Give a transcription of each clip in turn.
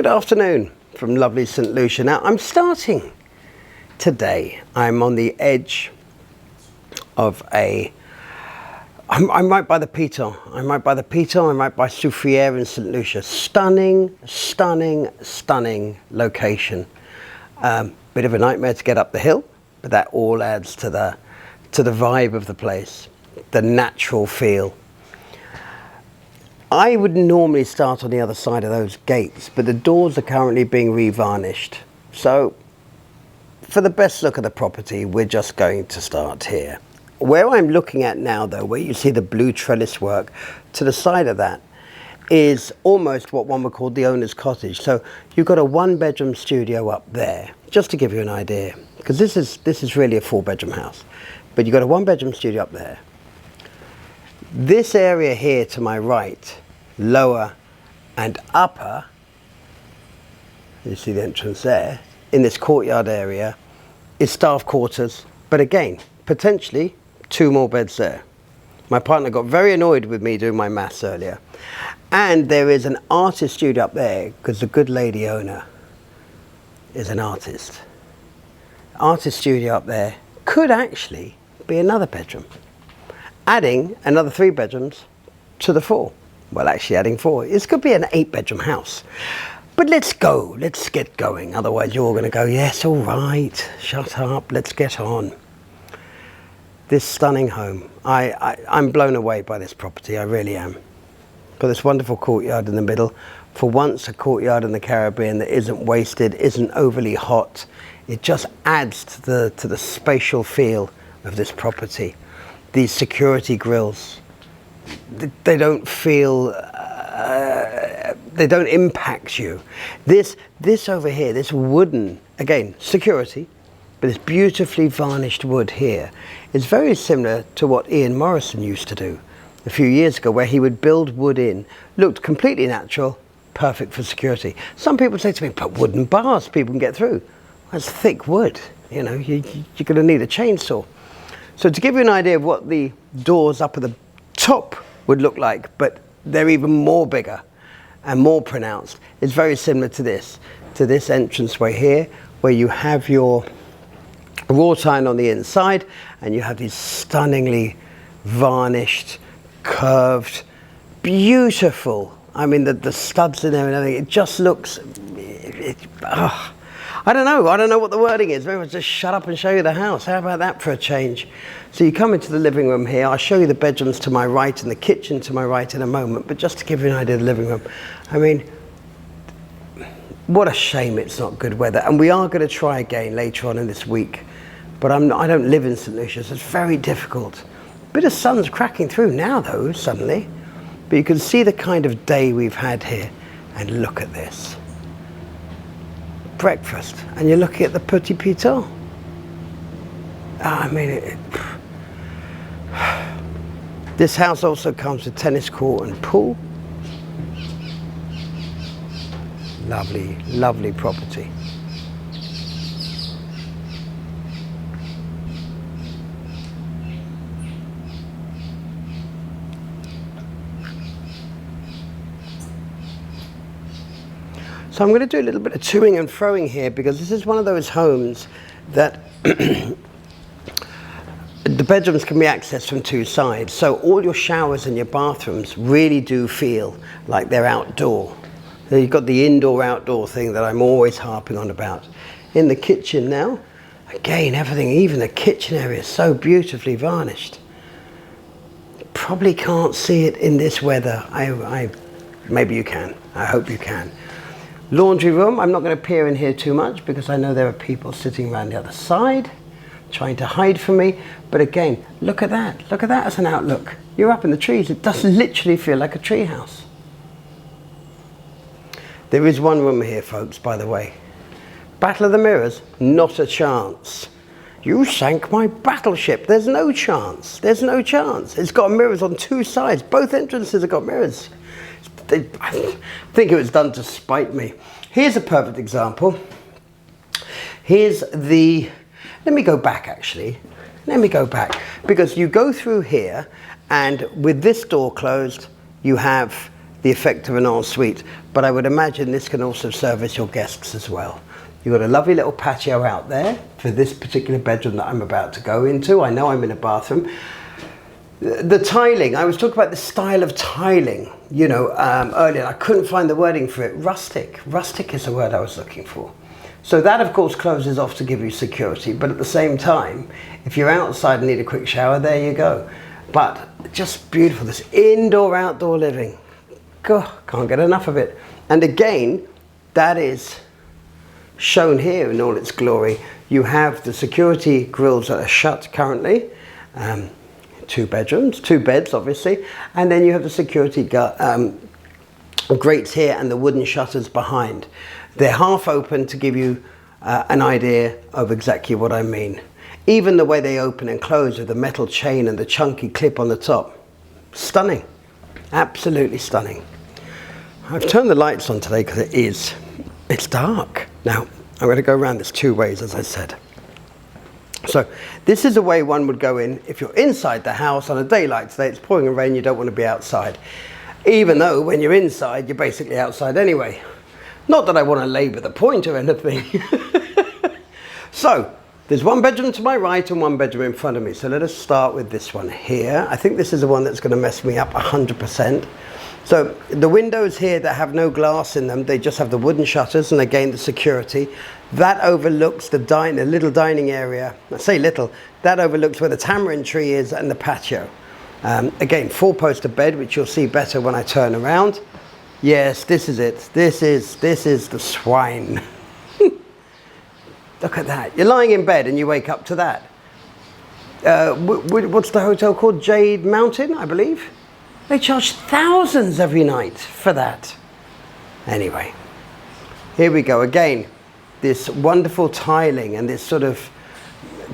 Good afternoon from lovely St. Lucia. Now I'm starting today. I'm on the edge of I'm right by the Piton. I'm right by the Piton. I'm right by Soufriere in St. Lucia. Stunning, stunning, stunning location. Bit of a nightmare to get up the hill, but that all adds to the vibe of the place, the natural feel. I would normally start on the other side of those gates, but the doors are currently being revarnished. So for the best look of the property, we're just going to start here. Where I'm looking at now though, where you see the blue trellis work, to the side of that is almost what one would call the owner's cottage. So you've got a 1-bedroom studio up there, just to give you an idea, because this is really a 4-bedroom house. But you've got a 1-bedroom studio up there. This area here to my right, lower and upper, you see the entrance there, in this courtyard area, is staff quarters. But again, potentially 2 more beds there. My partner got very annoyed with me doing my maths earlier. And there is an artist studio up there, because the good lady owner is an artist. Artist studio up there could actually be another bedroom, adding another 3 bedrooms to the 4. Well, actually adding 4. This could be an 8-bedroom house. But let's go, let's get going. Otherwise you're all going to go, yes, all right, shut up, let's get on. This stunning home. I'm blown away by this property, I really am. Got this wonderful courtyard in the middle. For once, a courtyard in the Caribbean that isn't wasted, isn't overly hot. It just adds to the spatial feel of this property. These security grills, they don't feel, they don't impact you. This over here, this wooden, again, security, but this beautifully varnished wood here is very similar to what Ian Morrison used to do a few years ago, where he would build wood in, looked completely natural, perfect for security. Some people say to me, but wooden bars, people can get through. That's thick wood, you know, you're going to need a chainsaw. So to give you an idea of what the doors up at the top would look like, but they're even more bigger and more pronounced, it's very similar to this entranceway here, where you have your wrought iron on the inside and you have these stunningly varnished, curved, beautiful, I mean the studs in there and everything, it just looks, I don't know what the wording is. Maybe I'll just shut up and show you the house. How about that for a change? So you come into the living room here. I'll show you the bedrooms to my right and the kitchen to my right in a moment. But just to give you an idea of the living room, I mean, what a shame it's not good weather. And we are going to try again later on in this week. But I don't live in St. Lucia, so it's very difficult. A bit of sun's cracking through now, though, suddenly. But you can see the kind of day we've had here. And look at this. Breakfast, and you're looking at the Petit Piton. I mean, this house also comes with tennis court and pool. Lovely, lovely property. So I'm going to do a little bit of toing and froing here, because this is one of those homes that the bedrooms can be accessed from 2 sides. So all your showers and your bathrooms really do feel like they're outdoor. So you've got the indoor-outdoor thing that I'm always harping on about. In the kitchen now, again, everything, even the kitchen area is so beautifully varnished. You probably can't see it in this weather. Maybe you can. I hope you can. Laundry room, I'm not going to peer in here too much because I know there are people sitting around the other side trying to hide from me. But again, look at that as an outlook. You're up in the trees. It does literally feel like a tree house. There is one room here, folks, by the way. Battle of the Mirrors, not a chance. You sank my battleship. There's no chance. There's no chance. It's got mirrors on 2 sides. Both entrances have got mirrors. I think it was done to spite me. Here's a perfect example. Here's the, let me go back actually. Let me go back, because you go through here and with this door closed, you have the effect of an ensuite, but I would imagine this can also service your guests as well. You've got a lovely little patio out there for this particular bedroom that I'm about to go into. I know I'm in a bathroom. The tiling, I was talking about the style of tiling, you know, earlier. I couldn't find the wording for it. Rustic. Rustic is the word I was looking for. So that, of course, closes off to give you security. But at the same time, if you're outside and need a quick shower, there you go. But just beautiful, this indoor-outdoor living. God, can't get enough of it. And again, that is shown here in all its glory. You have the security grills that are shut currently. 2 bedrooms, 2 beds obviously, and then you have the security grates here and the wooden shutters behind. They're half open to give you an idea of exactly what I mean. Even the way they open and close with the metal chain and the chunky clip on the top. Stunning, absolutely stunning. I've turned the lights on today because it's dark. Now, I'm going to go around this 2 ways, as I said. So this is the way one would go in if you're inside the house on a day like today. It's pouring and rain, you don't want to be outside. Even though when you're inside, you're basically outside anyway. Not that I want to labour the point or anything. So there's 1 bedroom to my right and 1 bedroom in front of me. So let us start with this one here. I think this is the one that's going to mess me up 100%. So the windows here that have no glass in them, they just have the wooden shutters and again the security. That overlooks the little dining area. I say little, that overlooks where the tamarind tree is and the patio. Again, 4-poster bed, which you'll see better when I turn around. Yes, this is it. This is the swine. Look at that. You're lying in bed and you wake up to that. What's the hotel called? Jade Mountain, I believe. They charge thousands every night for that. Anyway, here we go again. This wonderful tiling and this sort of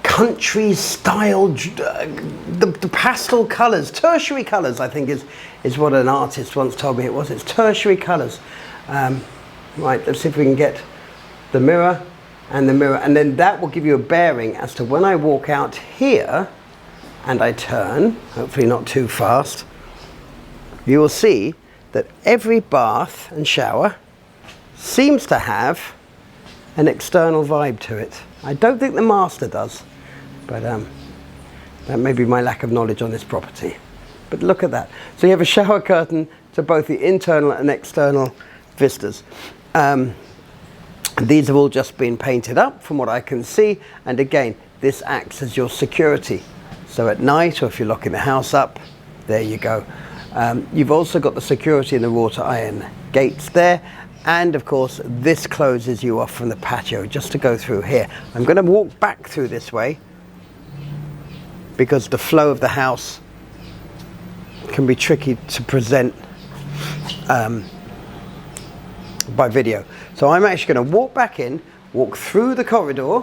country style, the pastel colours, tertiary colours, I think is what an artist once told me it was. It's tertiary colours. Right, let's see if we can get the mirror, and then that will give you a bearing as to when I walk out here and I turn, hopefully not too fast, you will see that every bath and shower seems to have an external vibe to it. I don't think the master does, but that may be my lack of knowledge on this property. But look at that. So you have a shower curtain to both the internal and external vistas. These have all just been painted up from what I can see, and again, this acts as your security. So at night, or if you're locking the house up, there you go. You've also got the security and the wrought iron gates there, and of course this closes you off from the patio. Just to go through here, I'm going to walk back through this way because the flow of the house can be tricky to present by video. So I'm actually going to walk back in, walk through the corridor.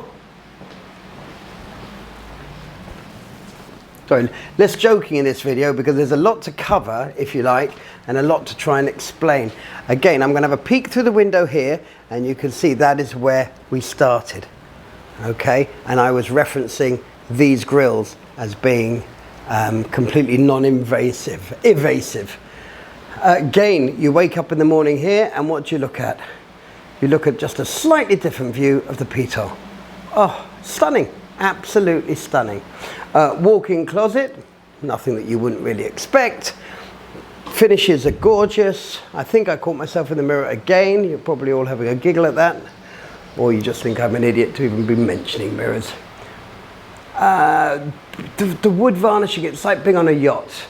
Sorry, less joking in this video because there's a lot to cover, if you like, and a lot to try and explain. Again, I'm going to have a peek through the window here, and you can see that is where we started. Okay, and I was referencing these grills as being completely non-invasive, evasive. Again, you wake up in the morning here, and what do you look at? You look at just a slightly different view of the pitot. Oh, stunning. Absolutely stunning. Walk-in closet, nothing that you wouldn't really expect. Finishes are gorgeous. I think I caught myself in the mirror again. You're probably all having a giggle at that. Or you just think I'm an idiot to even be mentioning mirrors. The wood varnishing, it's like being on a yacht.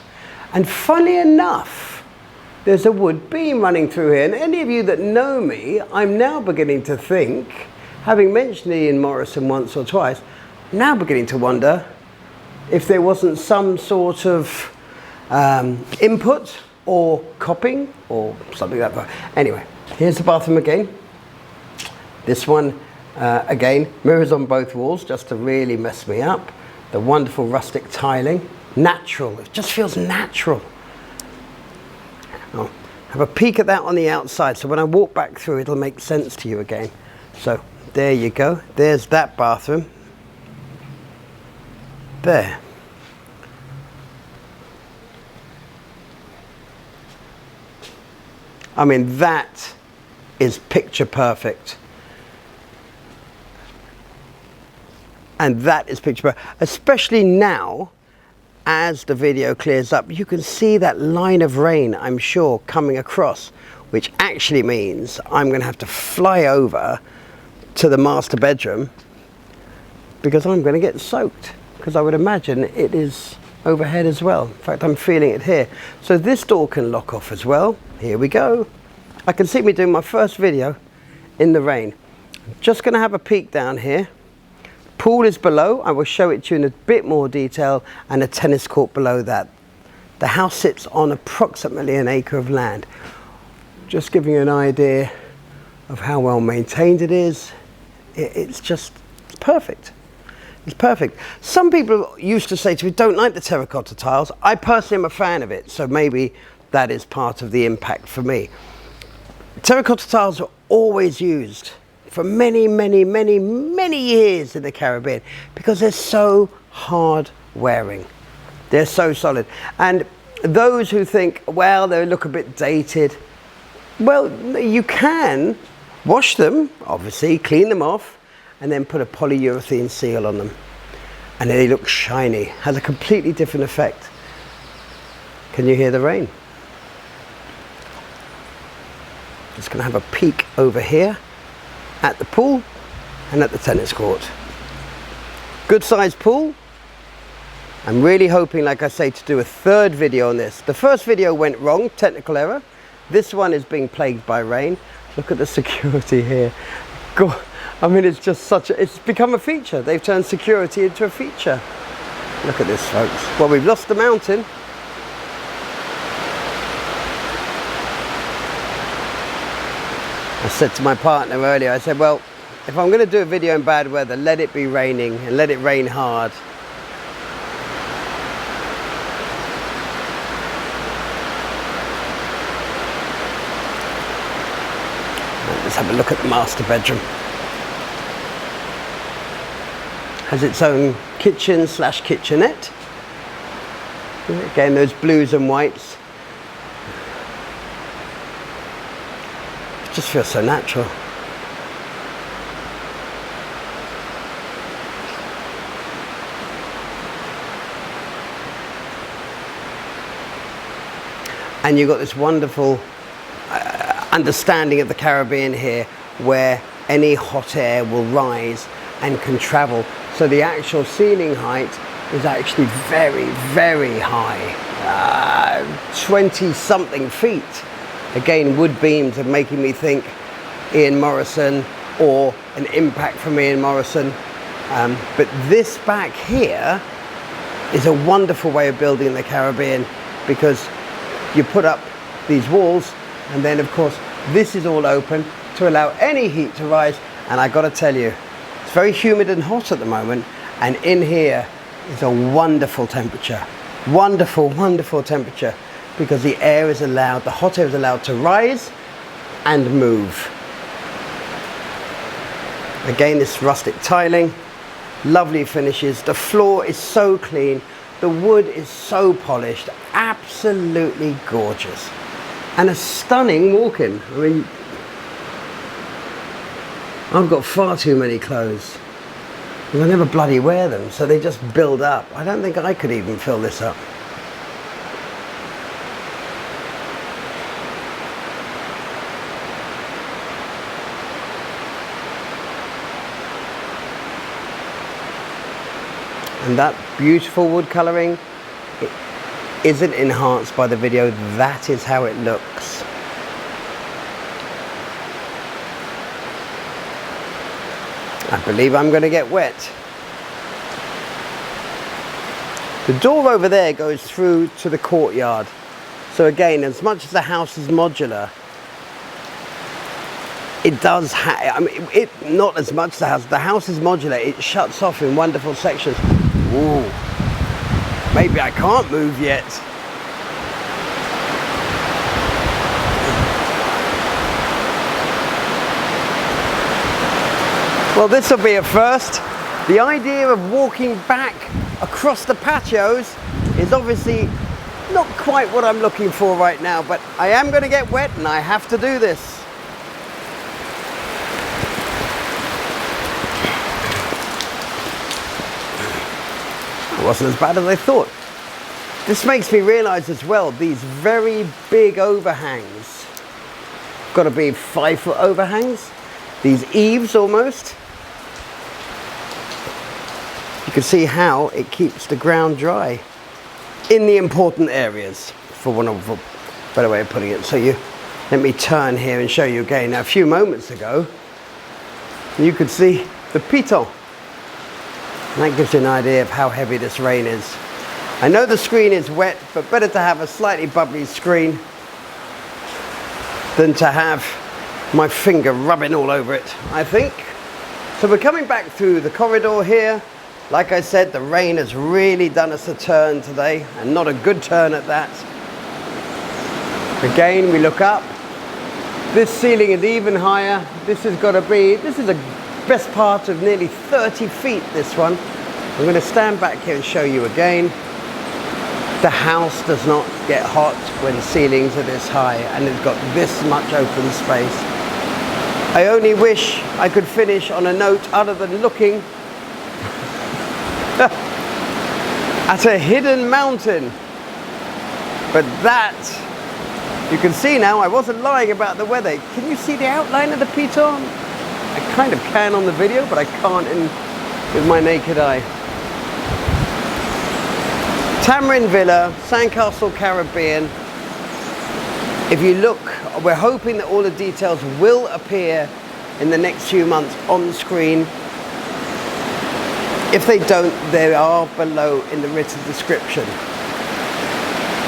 And funny enough, there's a wood beam running through here. And any of you that know me, I'm now beginning to think, having mentioned Ian Morrison once or twice, now beginning to wonder if there wasn't some sort of input or copying or something like that. Anyway, here's the bathroom again. This one, again, mirrors on both walls just to really mess me up. The wonderful rustic tiling, natural, it just feels natural. I'll have a peek at that on the outside, so when I walk back through it'll make sense to you again. So there you go, there's that bathroom. There. 'Cause I mean, that is picture perfect. And that is picture perfect, especially now as the video clears up. You can see that line of rain, I'm sure, coming across, which actually means I'm going to have to fly over to the master bedroom because I'm going to get soaked, because I would imagine it is overhead as well. In fact, I'm feeling it here. So this door can lock off as well. Here we go. I can see me doing my first video in the rain. I'm just going to have a peek down here. Pool is below. I will show it to you in a bit more detail, and a tennis court below that. The house sits on approximately an acre of land. Just giving you an idea of how well maintained it is. It's perfect. It's perfect. Some people used to say to me, don't like the terracotta tiles. I personally am a fan of it, so maybe that is part of the impact for me. Terracotta tiles are always used for many, many, many, many years in the Caribbean because they're so hard wearing. They're so solid. And those who think, well, they look a bit dated, well, you can wash them, obviously, clean them off, and then put a polyurethane seal on them. And they look shiny. Has a completely different effect. Can you hear the rain? Just gonna have a peek over here at the pool and at the tennis court. Good sized pool. I'm really hoping, like I say, to do a third video on this. The first video went wrong, technical error. This one is being plagued by rain. Look at the security here. God, I mean, it's just it's become a feature. They've turned security into a feature. Look at this, folks. Well, we've lost the mountain. I said to my partner earlier, I said, well, if I'm going to do a video in bad weather, let it be raining and let it rain hard. Let's have a look at the master bedroom. Has its own kitchen slash kitchenette. Again, those blues and whites. Just feels so natural. And you've got this wonderful understanding of the Caribbean here, where any hot air will rise and can travel. So the actual ceiling height is actually very, very high, 20 something feet. Again, wood beams are making me think Ian Morrison or an impact from Ian Morrison. But this back here is a wonderful way of building in the Caribbean, because you put up these walls and then of course this is all open to allow any heat to rise. And I got to tell you, it's very humid and hot at the moment, and in here is a wonderful temperature. Wonderful, wonderful temperature. Because the air is allowed, the hot air is allowed to rise and move. Again, this rustic tiling, lovely finishes. The floor is so clean. The wood is so polished, absolutely gorgeous. And a stunning walk-in. I mean, I've got far too many clothes. And I never bloody wear them, so they just build up. I don't think I could even fill this up. And that beautiful wood colouring, it isn't enhanced by the video. That is how it looks. I believe I'm going to get wet. The door over there goes through to the courtyard. So again, as much as the house is modular, it does have, I mean, not as much as the house is modular, it shuts off in wonderful sections. Ooh, maybe I can't move yet. Well, this will be a first. The idea of walking back across the patios is obviously not quite what I'm looking for right now, but I am going to get wet and I have to do this. It wasn't as bad as I thought. This makes me realize as well, these very big overhangs, got to be 5-foot overhangs, these eaves almost. You can see how it keeps the ground dry in the important areas, for one of a better way of putting it. So let me turn here and show you again. Now, a few moments ago, you could see the piton. And that gives you an idea of how heavy this rain is. I know the screen is wet, but better to have a slightly bubbly screen than to have my finger rubbing all over it, I think. So we're coming back through the corridor here. Like I said, the rain has really done us a turn today, and not a good turn at that. Again, we look up. This ceiling is even higher. This is a best part of nearly 30 feet, this one. I'm going to stand back here and show you again. The house does not get hot when ceilings are this high and it's got this much open space. I only wish I could finish on a note other than looking at a hidden mountain. But that, you can see now, I wasn't lying about the weather. Can you see the outline of the piton? I kind of can on the video, but I can't with my naked eye. Tamarind Villa, Sandcastle Caribbean. If you look, we're hoping that all the details will appear in the next few months on screen. If they don't, they are below in the written description.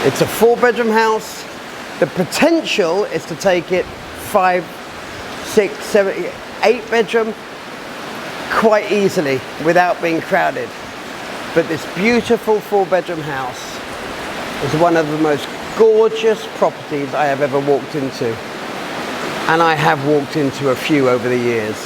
It's a 4-bedroom house. The potential is to take it 5, 6, 7, 8 bedroom quite easily without being crowded. But this beautiful 4-bedroom house is one of the most gorgeous properties I have ever walked into. And I have walked into a few over the years.